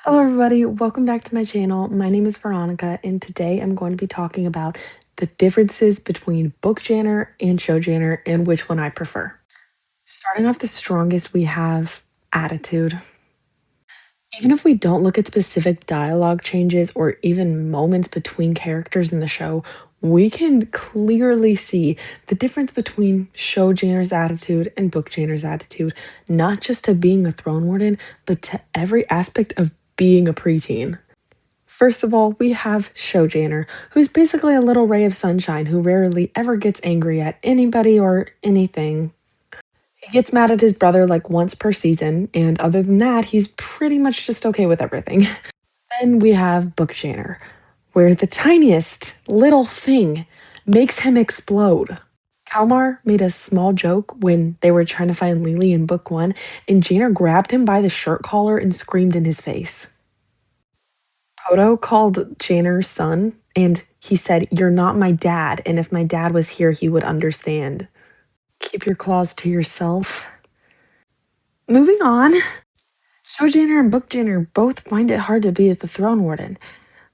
Hello, everybody. Welcome back to my channel. My name is Veronica, and today I'm going to be talking about the differences between book genre and show genre and which one I prefer. Starting off the strongest, we have attitude. Even if we don't look at specific dialogue changes or even moments between characters in the show, we can clearly see the difference between show genre's attitude and book genre's attitude, not just to being a throne warden, but to every aspect of being a preteen. First of all, we have show genre, who's basically a little ray of sunshine who rarely ever gets angry at anybody or anything. He gets mad at his brother like once per season, and other than that, he's pretty much just okay with everything. Then we have book genre, where the tiniest little thing makes him explode. Kalmar made a small joke when they were trying to find Lily in book one, and Janer grabbed him by the shirt collar and screamed in his face. Poto called Janer's son, and he said, "You're not my dad, and if my dad was here, he would understand. Keep your claws to yourself." Moving on, show Janer and book Janer both find it hard to be the throne warden.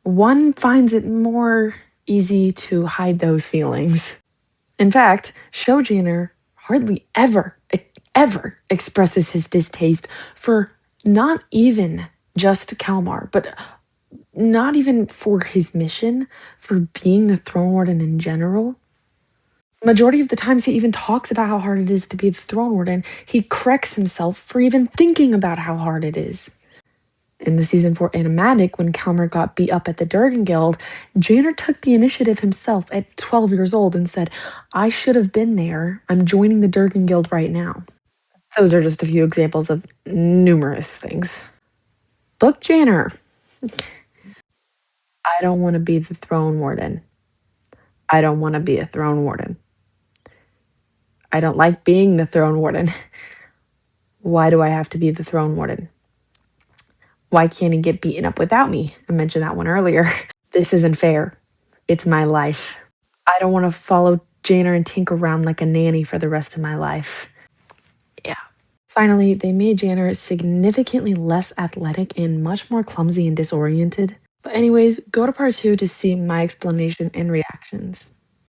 One finds it more easy to hide those feelings. In fact, show Janer hardly ever expresses his distaste for not even just Kalmar, but not even for his mission, for being the throne warden in general. Majority of the times he even talks about how hard it is to be the throne warden. He corrects himself for even thinking about how hard it is. In the season 4 animatic, when Kalmar got beat up at the Durgan Guild, Janer took the initiative himself at 12 years old and said, "I should have been there. I'm joining the Durgan Guild right now." Those are just a few examples of numerous things. Book Janer. I don't want to be the throne warden. I don't want to be a throne warden. I don't like being the throne warden. Why do I have to be the throne warden? Why can't he get beaten up without me? I mentioned that one earlier. This isn't fair. It's my life. I don't want to follow Janer and Tink around like a nanny for the rest of my life. Yeah. Finally, they made Janer significantly less athletic and much more clumsy and disoriented. But anyways, go to part 2 to see my explanation and reactions.